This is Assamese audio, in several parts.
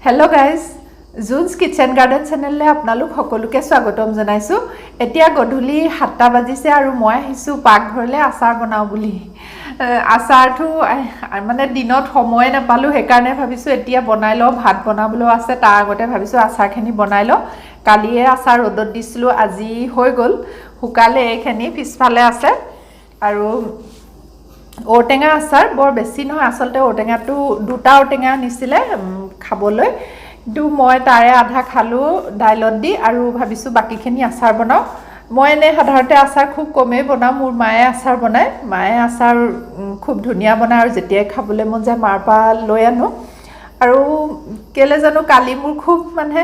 हेलो गाइज जुन्स किचन गार्डन चेनेलले आपनालोक सकलोके स्वागतम जनाइছো এতিয়া গধূলি 7টা বাজিছে আৰু মই আহিছো পাকঘৰলে আচাৰ বনাও বুলি আচাৰটো মানে দিনত সময় নাপালো হেকাৰণে ভাবিছো এতিয়া বনাই লও ভাত বনাবলো আছে তাৰ আগতে ভাবিছো আচাৰখিনি বনাই লও কালিয়ে আচাৰ ৰদত দিছিলো আজি হৈ গল হুকালে এখিনি পিছফালে আছে আৰু ঔটেঙা আচাৰ বৰ বেছি নহয় আসলতে ঔটেঙাটো দুটা ঔটেঙা নিছিলে খাবলৈ কিন্তু মই তাৰে আধা খালো ডাইলত দি আৰু ভাবিছো বাকিখিনি আচাৰ বনাও মই এনে সাধাৰণতে আচাৰ খুব কমেই বনাও মোৰ মায়ে আচাৰ বনায় মায়ে আচাৰ খুব ধুনিয়া বনায় আৰু যেতিয়াই খাবলৈ মন যায় মাৰ পৰা লৈ আনো আৰু কেলে জানো কালি মোৰ খুব মানে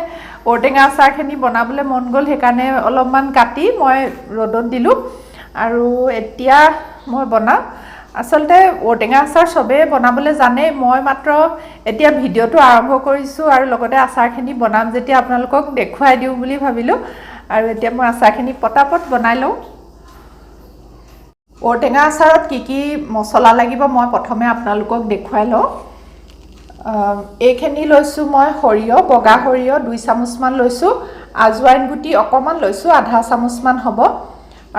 ঔটেঙা আচাৰখিনি বনাবলৈ মন গল হেকাৰণে অলপমান কাটি মই ৰদত দিলো আৰু এতিয়া মই বনাও আসলতে ঔটেঙা আচাৰ সবে বনাবলৈ জানে মই মাত্ৰ এতিয়া ভিডিওটো আৰম্ভ কৰিছো আৰু লগতে আচাৰখিনি বনাম যেতিয়া আপোনালোকক দেখুৱাই দিও বুলি ভাবিলো আৰু এতিয়া মই আচাৰখিনি পটাপট বনাই লও ঔটেঙা আচাৰত কি মছলা লাগিব মই প্ৰথমে আপোনালোকক দেখুৱাই লও এইখিনি লৈছো মই সৰিয়হ বগা সৰিয়হ 2 চামুচ মান লৈছো আজৱাইন গুটি অকমান লৈছো আধা চামুচ মান হ'ব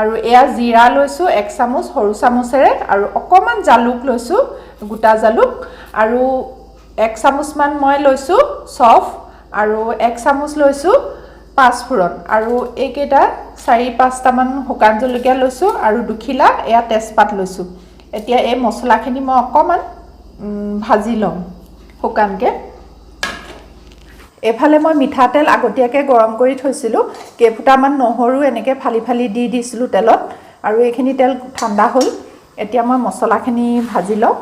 আৰু এয়া জিৰা লৈছো 1 চামুচ সৰু চামুচেৰে আৰু অকমান জালুক লৈছো গোটা জালুক আৰু 1 চামুচ মান মই লৈছো সফ আৰু 1 চামুচ লৈছো পাঁচফোৰণ আৰু এইকেইটা 4-5টা মান শুকান জলকীয়া লৈছো আৰু দুখিলা এয়া তেজপাত লৈছো এতিয়া এই মছলাখিনি মই অকমান ভাজি লম শুকানকে এফালে মই মিঠাতেল আগতীয়াকে গৰম কৰি থৈছিলো কেফুটামান নহৰু এনেকে ফালি ফালি দি দিছিলো তেলত আৰু এইখিনি তেল ঠাণ্ডা হ'ল এতিয়া মই মছলাখিনি ভাজি লও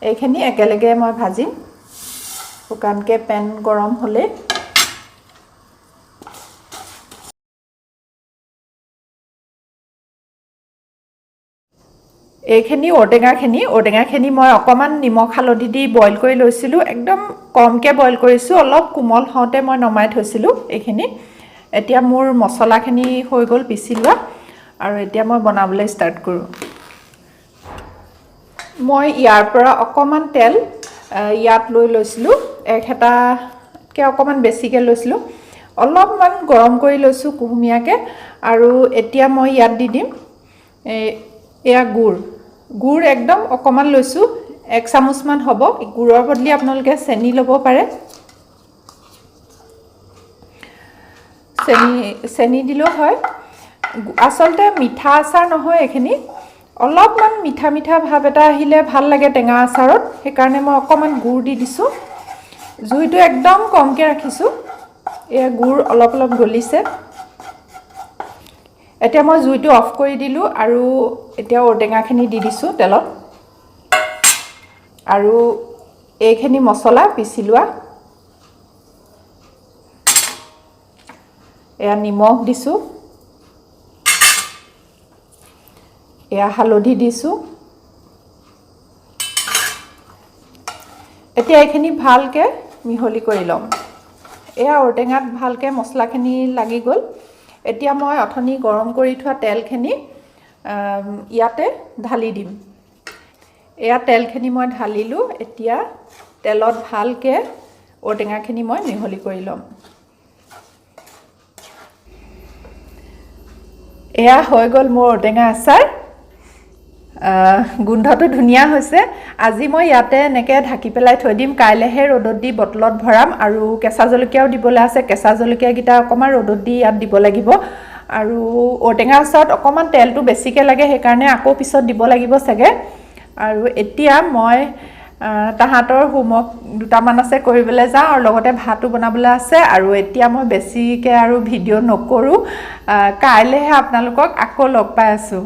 এইখিনি একেলগে মই ভাজিম শুকানকে পেন গৰম হ'লে এইখিনি ঔটেঙাখিনি মই অকমান নিমখ হালধি দি বইল কৰি লৈছিলো একদম কমকে বইল কৰিছো অলপ কোমল হওঁতে মই নমাই থৈছিলো এইখিনি এতিয়া মোৰ মছলাখিনি হৈ গল পিছি লোৱা আৰু এতিয়া মই বনাবলৈ ষ্টাৰ্ট কৰো মই ইয়াৰ পৰা অকমান তেল ইয়াত লৈ লৈছিলো এক হেতাকে অকমান বেছিকে লৈছিলো অলপমান গৰম কৰি লৈছো কুহুমিয়াকে আৰু এতিয়া মই ইয়াত দি দিম এয়া গুড় একদম অকমান লৈছো 1 চামুচ মান হ'ব গুড়ৰ বদলি আপোনালোকে চেনি ল'ব পাৰে চেনি দিলেও হয় আসলতে মিঠা আচাৰ নহয় এখিনি অলপমান মিঠা মিঠা ভাব এটা আহিলে ভাল লাগে টেঙা আচাৰত হেকাৰণে মই অকমান গুড় দি দিছো জুইটো একদম কমকে ৰাখিছো এয়া গুড় অলপ গলিছে এতিয়া মই জুইটো অফ কৰি দিলো আৰু এতিয়া ঔটেঙাখিনি দি দিছো তেলত আৰু এইখিনি মছলা পিছি লোৱা এয়া নিমখ দিছো এয়া হালধি দিছো এতিয়া এইখিনি ভালকে মিহলি কৰি লম এয়া ঔটেঙাত ভালকে মছলাখিনি লাগি গল এতিয়া মই অথনি গৰম কৰি থোৱা তেলখিনি ইয়াতে ঢালি দিম এয়া তেলখিনি মই ঢালিলো এতিয়া তেলত ভালকে ঔটেঙাখিনি মই মিহলি কৰি লম এয়া হৈ গল মোৰ ঔটেঙা আচাৰ গুন্ধটো ধুনিয়া হৈছে আজি মই ইয়াতে নেকে ঢাকি পেলাই থৈ দিম কাইলেহে ৰদত দি বটলত ভৰাম আৰু কেঁচা জলকীয়াও দিবলৈ আছে কেঁচা জলকীয়া গিটা অকমান ৰদত দি ইয়াত দিব লাগিব আৰু ঔটেঙা আচাৰত অকমান তেলটো বেছিকে লাগে হেকাৰণে আকৌ পিছত দিব লাগিব সগে আৰু এতিয়া মই তাহাতৰ হোমৱৰ্ক দুটামান আছে কৰিবলৈ যাওঁ আৰু লগতে ভাতটো বনাবলৈ আছে আৰু এতিয়া মই বেছিকে আৰু ভিডিও নকৰো কাইলেহে আপোনালোকক আকৌ লগ পাই আছো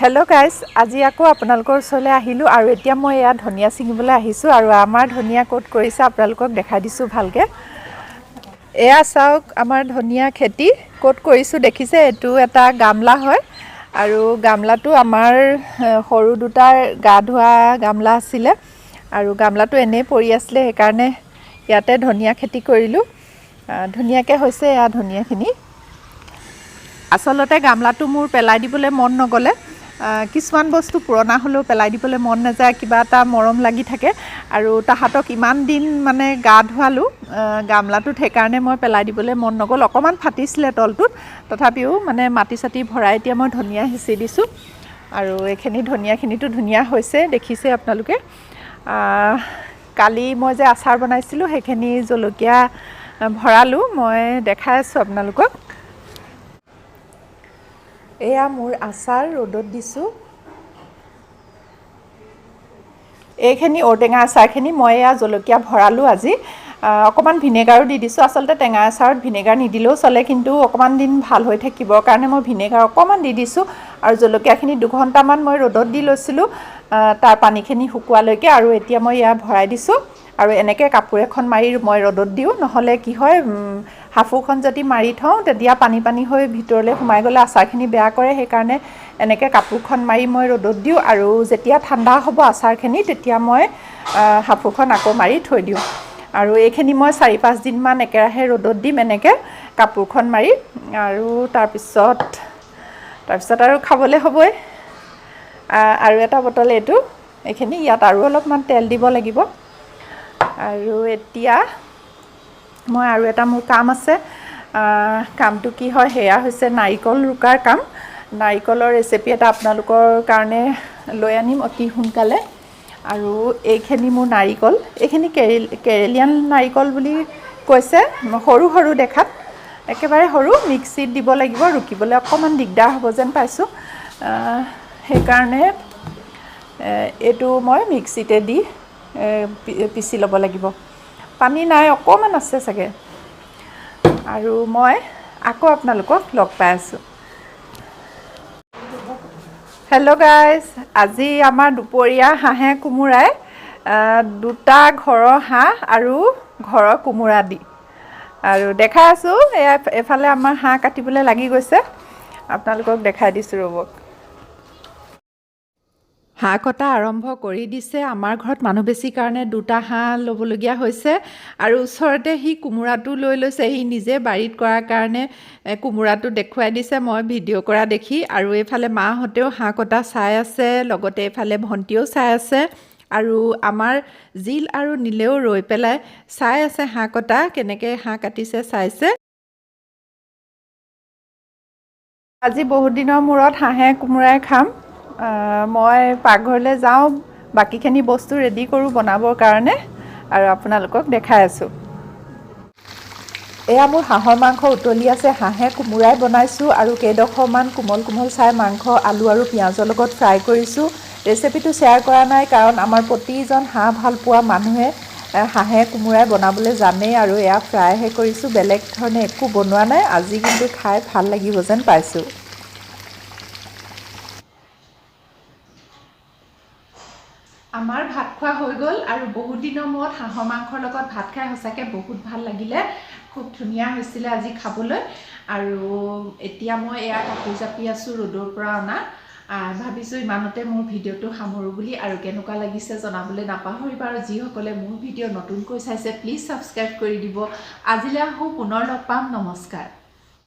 হেল্ল' গাইজ আজি আকৌ আপোনালোকৰ ওচৰলৈ আহিলো আৰু এতিয়া মই এয়া ধনিয়া ছিঙিবলৈ আহিছো আৰু আমাৰ ধনিয়া কোট কৰিছে আপোনালোকক দেখাই দিছো ভালকে এয়া চাওক আমাৰ ধনিয়া খেতি কোট কৰিছো দেখিছে এটো এটা গামলা হয় আৰু গামলাটো আমাৰ সৰু দুটাৰ গা ধোৱা গামলা আছিলে আৰু গামলাটো এনে পৰি আছিল হেকাৰণে ইয়াতে ধনিয়া খেতি কৰিলো ধুনীয়াকৈ হৈছে এয়া ধনিয়াখিনি আচলতে গামলাটো মোৰ পেলাই দিবলৈ মন নগ'লে কিছুমান বস্তু পুৰণা হ'লেও পেলাই দিবলৈ মন নাযায় কিবা এটা মৰম লাগি থাকে আৰু তাহাঁতক ইমান দিন মানে গা ধোৱালোঁ গামলাটোত সেইকাৰণে মই পেলাই দিবলৈ মন নগ'ল অকণমান ফাটিছিলে তলটোত তথাপিও মানে মাটি চাটি ভৰাই এতিয়া মই ধনিয়া সিঁচি দিছোঁ আৰু এইখিনি ধনিয়াখিনিতো ধুনীয়া হৈছে দেখিছে আপোনালোকে কালি মই যে আচাৰ বনাইছিলোঁ সেইখিনি জলকীয়া ভৰালোঁ মই দেখাই আছোঁ আপোনালোকক এয়া মোৰ আচাৰ ৰ'দত দিছোঁ এইখিনি ঔটেঙা আচাৰখিনি মই এয়া জলকীয়া ভৰালোঁ আজি অকণমান ভিনেগাৰো দি দিছোঁ আচলতে টেঙা আচাৰত ভিনেগাৰ নিদিলেও চলে কিন্তু অকণমান দিন ভাল হৈ থাকিবৰ কাৰণে মই ভিনেগাৰ অকণমান দি দিছোঁ আৰু জলকীয়াখিনি 2 ঘণ্টামান মই ৰ'দত দি লৈছিলোঁ তাৰ পানীখিনি শুকোৱালৈকে আৰু এতিয়া মই এয়া ভৰাই দিছোঁ আৰু এনেকৈ কাপোৰ এখন মাৰি মই ৰ'দত দিওঁ নহ'লে কি হয় হাফুখন যদি মাৰি থওঁ তেতিয়া পানী হৈ ভিতৰলৈ সোমাই গ'লে আচাৰখিনি বেয়া কৰে সেইকাৰণে এনেকৈ কাপোৰখন মাৰি মই ৰ'দত দিওঁ আৰু যেতিয়া ঠাণ্ডা হ'ব আচাৰখিনি তেতিয়া মই হাফুখন আকৌ মাৰি থৈ দিওঁ আৰু এইখিনি মই 4-5 দিনমান একেৰাহে ৰ'দত দিম এনেকৈ কাপোৰখন মাৰি আৰু তাৰপিছত আৰু খাবলৈ হ'বই আৰু এটা বটল এইখিনি ইয়াত আৰু অলপমান তেল দিব লাগিব আৰু এতিয়া মই আৰু এটা মোৰ কাম আছে কামটো কি হয় সেয়া হৈছে নাৰিকল ৰুকাৰ কাম নাৰিকলৰ ৰেচিপি এটা আপোনালোকৰ কাৰণে লৈ আনিম অতি সোনকালে আৰু এইখিনি মোৰ নাৰিকল এইখিনি কেৰেলিয়ান নাৰিকল বুলি কৈছে সৰু সৰু দেখাত একেবাৰে সৰু মিক্সিত দিব লাগিব ৰুকিবলৈ অকণমান দিগদাৰ হ'ব যেন পাইছোঁ সেইকাৰণে এইটো মই মিক্সিতে দি পিচি ল'ব লাগিব পানী নাই অকণমান আছে চাগে আৰু মই আকৌ আপোনালোকক লগ পাই আছোঁ হেল্ল' গাইজ আজি আমাৰ দুপৰীয়া হাঁহে কোমোৰাই 2টা ঘৰৰ হাঁহ আৰু ঘৰৰ কোমোৰা দি আৰু দেখাই আছোঁ এফালে আমাৰ হাঁহ কাটিবলৈ লাগি গৈছে আপোনালোকক দেখাই দিছোঁ ৰ'বক হাঁহ কটা আৰম্ভ কৰি দিছে আমাৰ ঘৰত মানুহ বেছি কাৰণে 2টা হাঁহ ল'বলগীয়া হৈছে আৰু ওচৰতে সি কোমোৰাটো লৈ লৈছে সি নিজে বাৰীত কৰাৰ কাৰণে কোমোৰাটো দেখুৱাই দিছে মই ভিডিঅ' কৰা দেখি আৰু এইফালে মাহঁতেও হাঁহ কটা চাই আছে লগতে এইফালে ভণ্টিও চাই আছে আৰু আমাৰ জিল আৰু নীলেও ৰৈ পেলাই চাই আছে হাঁহ কটা কেনেকৈ হাঁহ কাটিছে চাইছে আজি বহুত দিনৰ মূৰত হাঁহে কোমোৰাই খাম মই পাকঘৰলৈ যাওঁ বাকীখিনি বস্তু ৰেডি কৰোঁ বনাবৰ কাৰণে আৰু আপোনালোকক দেখাই আছোঁ এয়া মোৰ হাঁহৰ মাংস উতলি আছে হাঁহে কোমোৰাই বনাইছোঁ আৰু কেইডোখৰমান কোমল চাই মাংস আলু আৰু পিঁয়াজৰ লগত ফ্ৰাই কৰিছোঁ ৰেচিপিটো শ্বেয়াৰ কৰা নাই কাৰণ আমাৰ প্ৰতিজন হাঁহ ভাল পোৱা মানুহে হাঁহে কোমোৰাই বনাবলৈ জানেই আৰু এয়া ফ্ৰাইহে কৰিছোঁ বেলেগ ধৰণে একো বনোৱা নাই আজি কিন্তু খাই ভাল লাগিব যেন পাইছোঁ আমাৰ ভাত খোৱা হৈ গ'ল আৰু বহুত দিনৰ মূৰত হাঁহৰ মাংসৰ লগত ভাত খাই সঁচাকৈ বহুত ভাল লাগিলে খুব ধুনীয়া হৈছিলে আজি খাবলৈ আৰু এতিয়া মই এয়া কাপোৰ জাপি আছোঁ ৰ'দৰ পৰা অনা ভাবিছোঁ ইমানতে মোৰ ভিডিঅ'টো সামৰোঁ বুলি আৰু কেনেকুৱা লাগিছে জনাবলৈ নাপাহৰিবা আৰু যিসকলে মোৰ ভিডিঅ' নতুনকৈ চাইছে প্লিজ ছাবস্ক্ৰাইব কৰি দিব আজিলৈ আহোঁ পুনৰ লগ পাম নমস্কাৰ